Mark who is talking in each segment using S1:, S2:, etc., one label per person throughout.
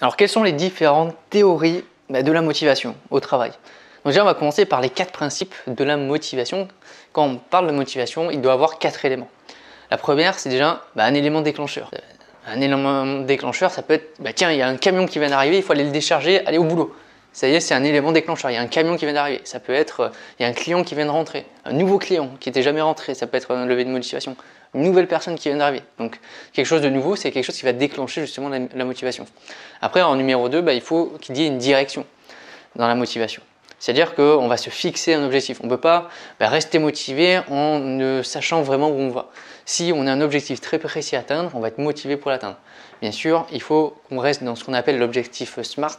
S1: Alors, quelles sont les différentes théories de la motivation au travail? Donc déjà, on va commencer par les 4 principes de la motivation. Quand on parle de motivation, il doit y avoir 4 éléments. La première, c'est déjà un élément déclencheur. Un élément déclencheur, ça peut être, tiens, il y a un camion qui vient d'arriver, il faut aller le décharger, aller au boulot. Ça y est, c'est un élément déclencheur, il y a un camion qui vient d'arriver. Ça peut être, il y a un client qui vient de rentrer, un nouveau client qui n'était jamais rentré, ça peut être un levier de motivation. Une nouvelle personne qui vient d'arriver. Donc quelque chose de nouveau, c'est quelque chose qui va déclencher justement la motivation. Après, en numéro 2, il faut qu'il y ait une direction dans la motivation. C'est-à-dire qu'on va se fixer un objectif. On ne peut pas rester motivé en ne sachant vraiment où on va. Si on a un objectif très précis à atteindre, on va être motivé pour l'atteindre. Bien sûr, il faut qu'on reste dans ce qu'on appelle l'objectif SMART,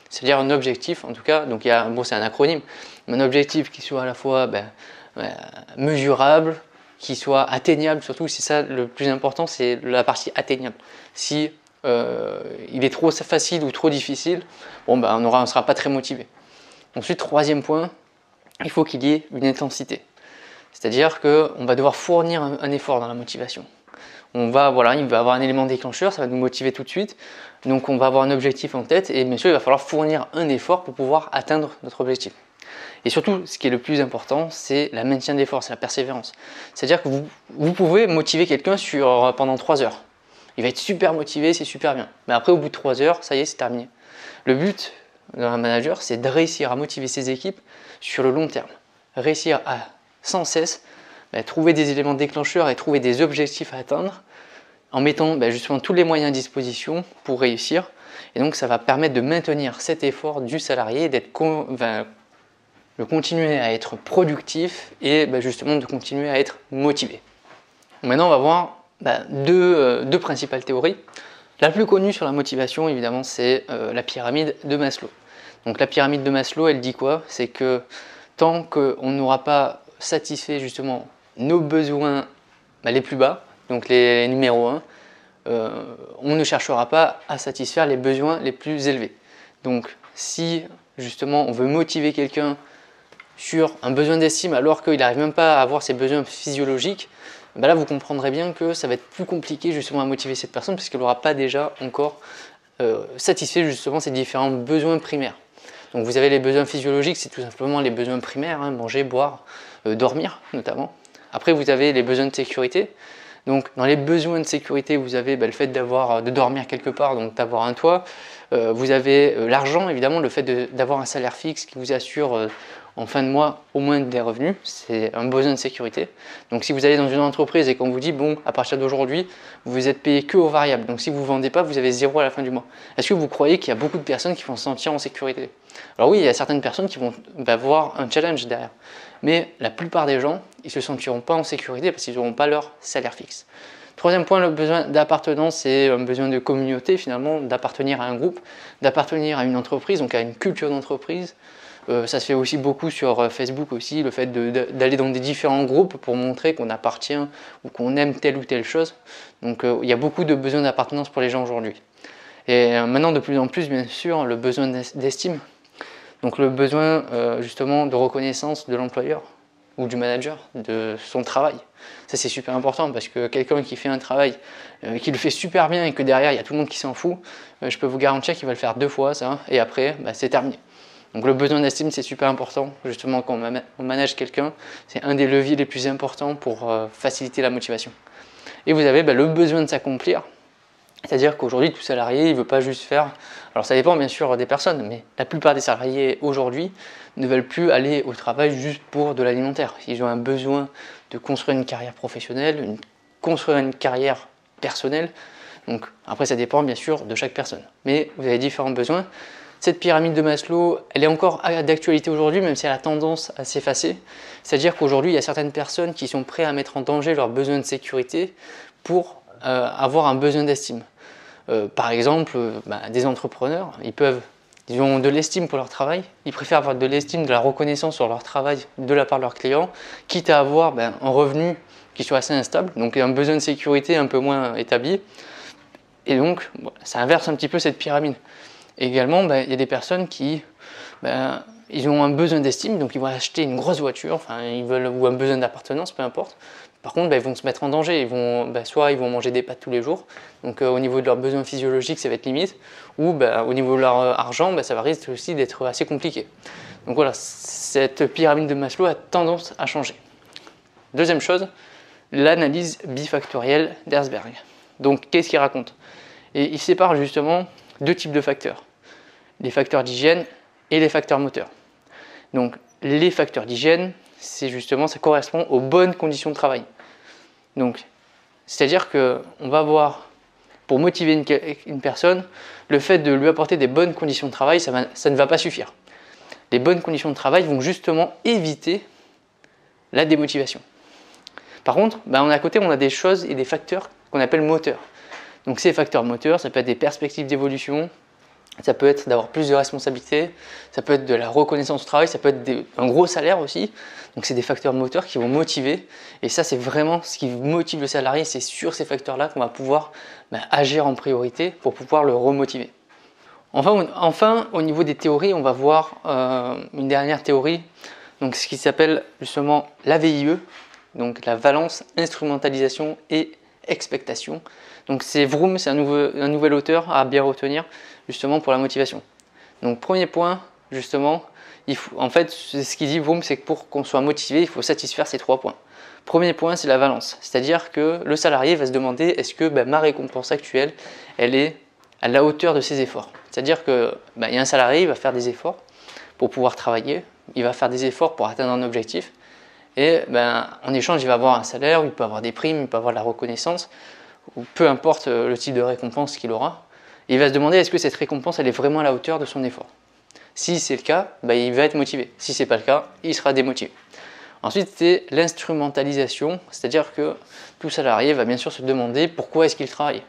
S1: c'est-à-dire un objectif, en tout cas, donc c'est un acronyme, mais un objectif qui soit à la fois mesurable, qui soit atteignable, surtout c'est ça le plus important, c'est la partie atteignable. Si il est trop facile ou trop difficile, on ne sera pas très motivé. Ensuite, troisième point, il faut qu'il y ait une intensité. C'est-à-dire qu'on va devoir fournir un effort dans la motivation. Il va avoir un élément déclencheur, ça va nous motiver tout de suite. Donc on va avoir un objectif en tête et bien sûr il va falloir fournir un effort pour pouvoir atteindre notre objectif. Et surtout, ce qui est le plus important, c'est le maintien d'effort, c'est la persévérance. C'est-à-dire que vous pouvez motiver quelqu'un pendant 3 heures. Il va être super motivé, c'est super bien. Mais après, au bout de 3 heures, ça y est, c'est terminé. Le but d'un manager, c'est de réussir à motiver ses équipes sur le long terme. Réussir à, sans cesse, trouver des éléments déclencheurs et trouver des objectifs à atteindre en mettant justement tous les moyens à disposition pour réussir. Et donc, ça va permettre de maintenir cet effort du salarié, de continuer à être productif et justement de continuer à être motivé. Maintenant, on va voir deux principales théories. La plus connue sur la motivation, évidemment, c'est la pyramide de Maslow. Donc la pyramide de Maslow, elle dit quoi? C'est que tant qu'on n'aura pas satisfait justement nos besoins les plus bas, donc les numéros 1, on ne cherchera pas à satisfaire les besoins les plus élevés. Donc si justement on veut motiver quelqu'un sur un besoin d'estime alors qu'il n'arrive même pas à avoir ses besoins physiologiques, là vous comprendrez bien que ça va être plus compliqué justement à motiver cette personne parce qu'elle n'aura pas déjà encore satisfait justement ses différents besoins primaires. Donc vous avez les besoins physiologiques, c'est tout simplement les besoins primaires, manger, boire, dormir notamment. Après vous avez les besoins de sécurité. Donc dans les besoins de sécurité, vous avez le fait de dormir quelque part, donc d'avoir un toit. Vous avez l'argent, évidemment, le fait d'avoir un salaire fixe qui vous assure en fin de mois au moins des revenus, c'est un besoin de sécurité. Donc si vous allez dans une entreprise et qu'on vous dit bon, à partir d'aujourd'hui, vous êtes payé que aux variables, donc si vous ne vendez pas, vous avez 0 à la fin du mois. Est-ce que vous croyez qu'il y a beaucoup de personnes qui vont se sentir en sécurité? Alors oui, il y a certaines personnes qui vont avoir un challenge derrière, mais la plupart des gens, ils ne se sentiront pas en sécurité parce qu'ils n'auront pas leur salaire fixe. Troisième point, le besoin d'appartenance, c'est un besoin de communauté finalement, d'appartenir à un groupe, d'appartenir à une entreprise, donc à une culture d'entreprise. Ça se fait aussi beaucoup sur Facebook aussi, le fait d'aller dans des différents groupes pour montrer qu'on appartient ou qu'on aime telle ou telle chose. Donc il y a beaucoup de besoins d'appartenance pour les gens aujourd'hui. Et maintenant de plus en plus bien sûr le besoin d'estime, donc le besoin justement de reconnaissance de l'employeur ou du manager de son travail. Ça c'est super important parce que quelqu'un qui fait un travail, qui le fait super bien et que derrière il y a tout le monde qui s'en fout, je peux vous garantir qu'il va le faire 2 fois ça et après c'est terminé. Donc le besoin d'estime c'est super important, justement quand on manage quelqu'un, c'est un des leviers les plus importants pour faciliter la motivation. Et vous avez le besoin de s'accomplir, c'est-à-dire qu'aujourd'hui tout salarié il ne veut pas juste faire, alors ça dépend bien sûr des personnes, mais la plupart des salariés aujourd'hui ne veulent plus aller au travail juste pour de l'alimentaire. Ils ont un besoin de construire une carrière professionnelle, construire une carrière personnelle, donc après ça dépend bien sûr de chaque personne, mais vous avez différents besoins. Cette pyramide de Maslow, elle est encore d'actualité aujourd'hui, même si elle a tendance à s'effacer. C'est-à-dire qu'aujourd'hui, il y a certaines personnes qui sont prêtes à mettre en danger leurs besoins de sécurité pour avoir un besoin d'estime. Par exemple, des entrepreneurs, ils ont de l'estime pour leur travail, ils préfèrent avoir de l'estime, de la reconnaissance sur leur travail de la part de leurs clients, quitte à avoir un revenu qui soit assez instable, donc un besoin de sécurité un peu moins établi. Et donc, ça inverse un petit peu cette pyramide. Également, il y a des personnes qui ils ont un besoin d'estime, donc ils vont acheter une grosse voiture, ou un besoin d'appartenance, peu importe, Par contre, ils vont se mettre en danger. Soit ils vont manger des pâtes tous les jours, donc au niveau de leurs besoins physiologiques, ça va être limite, ou au niveau de leur argent, ça va risquer aussi d'être assez compliqué. Donc voilà, cette pyramide de Maslow a tendance à changer. Deuxième chose, l'analyse bifactorielle d'Herzberg. Donc qu'est-ce qu'il raconte? Et il sépare justement deux types de facteurs, les facteurs d'hygiène et les facteurs moteurs. Donc les facteurs d'hygiène, c'est justement, ça correspond aux bonnes conditions de travail. Donc, c'est-à-dire qu'on va voir, pour motiver une personne, le fait de lui apporter des bonnes conditions de travail, ça ne va pas suffire. Les bonnes conditions de travail vont justement éviter la démotivation. Par contre, à côté, on a des choses et des facteurs qu'on appelle moteurs. Donc ces facteurs moteurs, ça peut être des perspectives d'évolution, ça peut être d'avoir plus de responsabilités, ça peut être de la reconnaissance au travail, ça peut être un gros salaire aussi. Donc c'est des facteurs moteurs qui vont motiver. Et ça, c'est vraiment ce qui motive le salarié. C'est sur ces facteurs-là qu'on va pouvoir agir en priorité pour pouvoir le remotiver. Enfin, au niveau des théories, on va voir une dernière théorie, donc ce qui s'appelle justement la VIE, donc la valence, instrumentalisation et expectation. Donc c'est Vroom, c'est un nouvel auteur à bien retenir justement pour la motivation. Donc premier point, justement, en fait, ce qu'il dit Vroom, c'est que pour qu'on soit motivé, il faut satisfaire ces 3 points. Premier point, c'est la valence, c'est-à-dire que le salarié va se demander est-ce que ma récompense actuelle, elle est à la hauteur de ses efforts. C'est-à-dire qu'il y a un salarié, il va faire des efforts pour pouvoir travailler, il va faire des efforts pour atteindre un objectif, et en échange, il va avoir un salaire, il peut avoir des primes, il peut avoir de la reconnaissance, ou peu importe le type de récompense qu'il aura. Il va se demander est-ce que cette récompense elle est vraiment à la hauteur de son effort. Si c'est le cas, il va être motivé. Si ce n'est pas le cas, il sera démotivé. Ensuite, c'est l'instrumentalisation, c'est-à-dire que tout salarié va bien sûr se demander pourquoi est-ce qu'il travaille.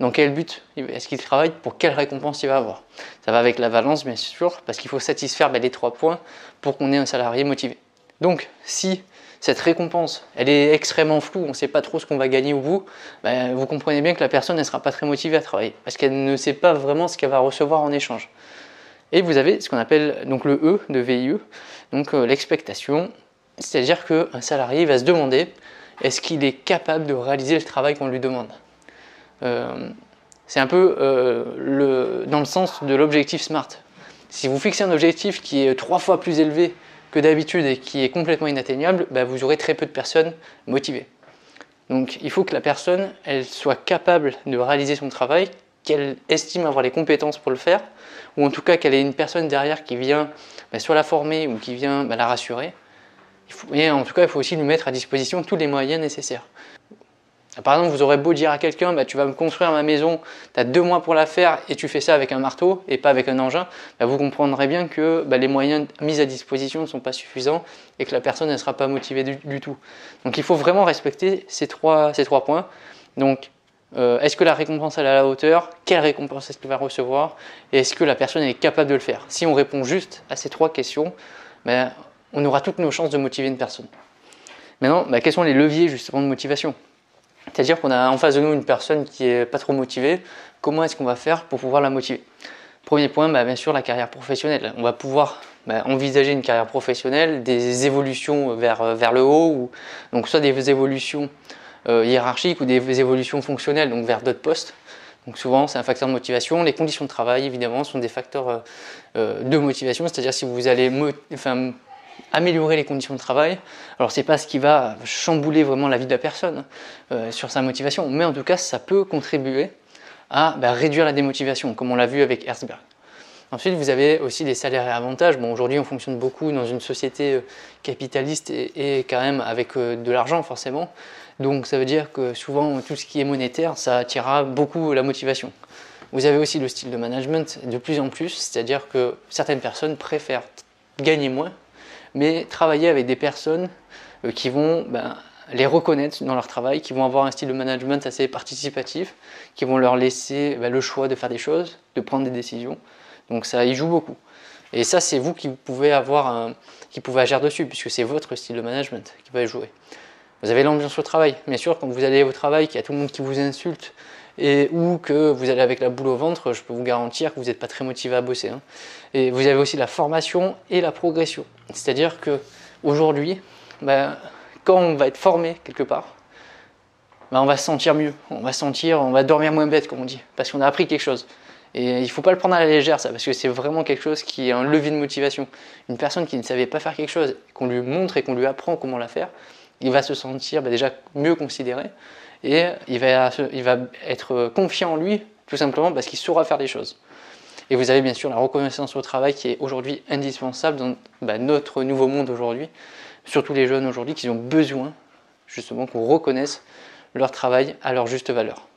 S1: Dans quel but est-ce qu'il travaille, pour quelle récompense il va avoir. Ça va avec la valence bien sûr, parce qu'il faut satisfaire les 3 points pour qu'on ait un salarié motivé. Donc si cette récompense elle est extrêmement floue, on ne sait pas trop ce qu'on va gagner au bout, vous comprenez bien que la personne ne sera pas très motivée à travailler, parce qu'elle ne sait pas vraiment ce qu'elle va recevoir en échange. Et vous avez ce qu'on appelle donc le E de VIE, donc l'expectation, c'est-à-dire qu'un salarié va se demander est-ce qu'il est capable de réaliser le travail qu'on lui demande. C'est un peu dans le sens de l'objectif SMART. Si vous fixez un objectif qui est 3 fois plus élevé que d'habitude et qui est complètement inatteignable, vous aurez très peu de personnes motivées. Donc il faut que la personne elle soit capable de réaliser son travail, qu'elle estime avoir les compétences pour le faire, ou en tout cas qu'elle ait une personne derrière qui vient soit la former ou qui vient la rassurer. Et en tout cas, il faut aussi lui mettre à disposition tous les moyens nécessaires. Par exemple, vous aurez beau dire à quelqu'un tu vas me construire ma maison, tu as 2 mois pour la faire et tu fais ça avec un marteau et pas avec un engin, vous comprendrez bien que les moyens mis à disposition ne sont pas suffisants et que la personne ne sera pas motivée du tout. Donc il faut vraiment respecter ces trois points. Donc est-ce que la récompense elle est à la hauteur? Quelle récompense est-ce qu'il va recevoir? Et est-ce que la personne est capable de le faire? Si on répond juste à ces 3 questions, on aura toutes nos chances de motiver une personne. Maintenant, quels sont les leviers justement de motivation? C'est-à-dire qu'on a en face de nous une personne qui n'est pas trop motivée, comment est-ce qu'on va faire pour pouvoir la motiver? Premier point, bien sûr la carrière professionnelle. On va pouvoir envisager une carrière professionnelle, des évolutions vers le haut, donc soit des évolutions hiérarchiques ou des évolutions fonctionnelles, donc vers d'autres postes. Donc souvent c'est un facteur de motivation. Les conditions de travail évidemment sont des facteurs de motivation, c'est-à-dire si vous allez améliorer les conditions de travail. Alors c'est pas ce qui va chambouler vraiment la vie de la personne sur sa motivation, mais en tout cas ça peut contribuer à réduire la démotivation, comme on l'a vu avec Herzberg. Ensuite vous avez aussi les salaires et avantages. Bon, aujourd'hui on fonctionne beaucoup dans une société capitaliste et quand même avec de l'argent forcément, donc ça veut dire que souvent tout ce qui est monétaire ça attirera beaucoup la motivation. Vous avez aussi le style de management de plus en plus, c'est-à-dire que certaines personnes préfèrent gagner moins mais travailler avec des personnes qui vont les reconnaître dans leur travail, qui vont avoir un style de management assez participatif, qui vont leur laisser le choix de faire des choses, de prendre des décisions. Donc ça y joue beaucoup. Et ça, c'est vous qui pouvez agir dessus, puisque c'est votre style de management qui va jouer. Vous avez l'ambiance au travail. Bien sûr, quand vous allez au travail, qu'il y a tout le monde qui vous insulte, ou que vous allez avec la boule au ventre, je peux vous garantir que vous n'êtes pas très motivé à bosser. Et vous avez aussi la formation et la progression. C'est-à-dire qu'aujourd'hui, quand on va être formé quelque part, on va se sentir mieux, on va dormir moins bête comme on dit, parce qu'on a appris quelque chose. Et il ne faut pas le prendre à la légère ça, parce que c'est vraiment quelque chose qui est un levier de motivation. Une personne qui ne savait pas faire quelque chose, qu'on lui montre et qu'on lui apprend comment la faire, il va se sentir déjà mieux considéré et il va être confiant en lui, tout simplement parce qu'il saura faire des choses. Et vous avez bien sûr la reconnaissance au travail qui est aujourd'hui indispensable dans notre nouveau monde aujourd'hui, surtout les jeunes aujourd'hui qui ont besoin justement qu'on reconnaisse leur travail à leur juste valeur.